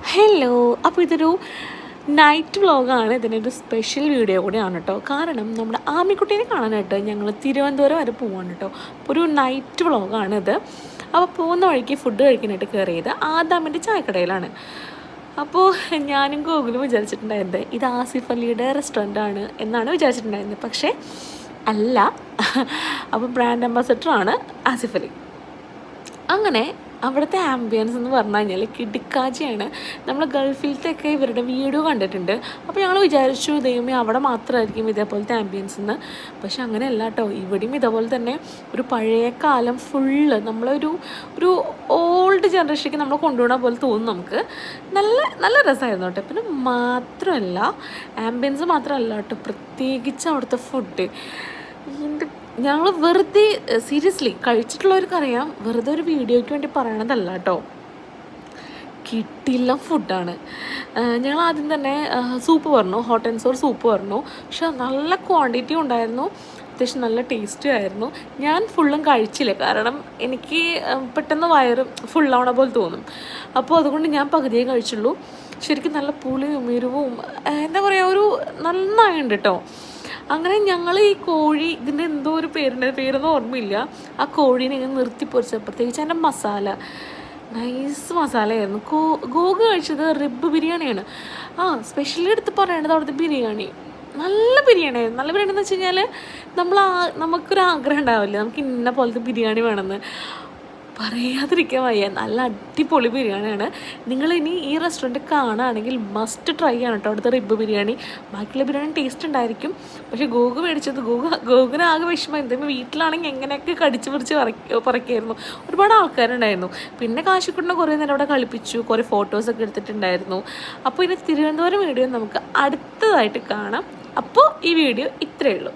Hello, അപ്പോൾ ഇതൊരു night വ്ളോഗാണ്. ഇതിനൊരു സ്പെഷ്യൽ വീഡിയോ കൂടിയാണ് കേട്ടോ. കാരണം നമ്മുടെ ആമിക്കുട്ടീനെ കാണാനായിട്ട് ഞങ്ങൾ തിരുവനന്തപുരം വരെ പോവാണ് കേട്ടോ. അപ്പോൾ ഒരു നൈറ്റ് വ്ളോഗാണിത്. അപ്പോൾ പോകുന്ന വഴിക്ക് ഫുഡ് കഴിക്കാനായിട്ട് കയറിയത് ആദാമിൻ്റെ ചായക്കടയിലാണ്. അപ്പോൾ ഞാനും ഗോകുലും വിചാരിച്ചിട്ടുണ്ടായിരുന്നത് ഇത് ആസിഫ് അലിയുടെ റെസ്റ്റോറൻ്റാണ് എന്നാണ് വിചാരിച്ചിട്ടുണ്ടായിരുന്നത്. പക്ഷേ അല്ല. അപ്പോൾ ബ്രാൻഡ് അംബാസഡറാണ് ആസിഫ് അലി. അങ്ങനെ അവിടുത്തെ ആംബിയൻസ് എന്ന് പറഞ്ഞു കഴിഞ്ഞാൽ കിടുക്കാച്ചിയാണ്. നമ്മൾ ഗൾഫിലത്തെയൊക്കെ ഇവരുടെ വീഡിയോ കണ്ടിട്ടുണ്ട്. അപ്പോൾ ഞങ്ങൾ വിചാരിച്ചു ദൈവമേ അവിടെ മാത്രമായിരിക്കും ഇതേപോലത്തെ ആംബിയൻസ് എന്ന്. പക്ഷെ അങ്ങനെയല്ല കേട്ടോ. ഇവിടെയും ഇതേപോലെ തന്നെ ഒരു പഴയ കാലം ഫുള്ള് ഒരു ഓൾഡ് ജനറേഷനിലേക്ക് നമ്മൾ കൊണ്ടുപോകുന്ന പോലെ തോന്നും നമുക്ക്. നല്ല രസമായിരുന്നു കേട്ടോ. പിന്നെ മാത്രമല്ല ആംബിയൻസ് മാത്രമല്ല കേട്ടോ, പ്രത്യേകിച്ച് അവിടുത്തെ ഫുഡ് ഞങ്ങൾ വെറുതെ സീരിയസ്ലി കഴിച്ചിട്ടുള്ളവർക്കറിയാം, വെറുതെ ഒരു വീഡിയോയ്ക്ക് വേണ്ടി പറയണതല്ല കേട്ടോ. കിട്ടില്ല ഫുഡാണ്. ഞങ്ങൾ ആദ്യം തന്നെ സൂപ്പ് പറഞ്ഞു, ഹോട്ട് ആൻഡ് സോർ സൂപ്പ് പറഞ്ഞു. പക്ഷെ നല്ല ക്വാണ്ടിറ്റി ഉണ്ടായിരുന്നു, അത്യാവശ്യം നല്ല ടേസ്റ്റും ആയിരുന്നു. ഞാൻ ഫുള്ളും കഴിച്ചില്ല, കാരണം എനിക്ക് പെട്ടെന്ന് വയറ് ഫുള്ളാവണ പോലെ തോന്നും. അപ്പോൾ അതുകൊണ്ട് ഞാൻ പകുതിയേ കഴിച്ചുള്ളൂ. ശരിക്കും നല്ല പുളിയും എരിവും എന്താ പറയുക, ഒരു നന്നായിട്ടുണ്ട് കേട്ടോ. അങ്ങനെ ഞങ്ങൾ ഈ കോഴി, ഇതിൻ്റെ എന്തോ ഒരു പേരൊന്നും ഓർമ്മയില്ല, ആ കോഴീനെ ഇങ്ങനെ നിർത്തി പൊരിച്ച, പ്രത്യേകിച്ച് അതിൻ്റെ മസാല നൈസ് മസാലയായിരുന്നു. ഗോഗ് കഴിച്ചത് റിബ് ബിരിയാണിയാണ്. സ്പെഷ്യലി എടുത്ത് പറയേണ്ടത് അവിടുത്തെ ബിരിയാണി നല്ല ബിരിയാണിയായിരുന്നു. നല്ല ബിരിയാണി എന്ന് വെച്ച് കഴിഞ്ഞാൽ നമുക്കൊരു ആഗ്രഹം ഉണ്ടാവില്ല, നമുക്ക് ഇന്ന പോലത്തെ ബിരിയാണി വേണമെന്ന്. പറയാതിരിക്കാൻ വയ്യ, നല്ല അടിപൊളി ബിരിയാണിയാണ്. നിങ്ങളിനി ഈ റെസ്റ്റോറൻറ്റ് കാണുകയാണെങ്കിൽ മസ്റ്റ് ട്രൈ ആണ് കേട്ടോ അവിടുത്തെ റിബ് ബിരിയാണി. ബാക്കിയുള്ള ബിരിയാണി ടേസ്റ്റ് ഉണ്ടായിരിക്കും. പക്ഷേ ഗോഗ് മേടിച്ചത് ഗോഗിന് ആകെ വിഷമം. എന്തെങ്കിലും വീട്ടിലാണെങ്കിൽ എങ്ങനെയൊക്കെ കടിച്ച് പിടിച്ച് പറയ്ക്കായിരുന്നു. ഒരുപാട് ആൾക്കാരുണ്ടായിരുന്നു. പിന്നെ കാശിക്കുട്ടിനെ കുറേ നേരം അവിടെ കളിപ്പിച്ചു, കുറേ ഫോട്ടോസൊക്കെ എടുത്തിട്ടുണ്ടായിരുന്നു. അപ്പോൾ ഇനി തിരുവനന്തപുരം വീഡിയോ നമുക്ക് അടുത്തതായിട്ട് കാണാം. അപ്പോൾ ഈ വീഡിയോ ഇത്രയേ ഉള്ളൂ.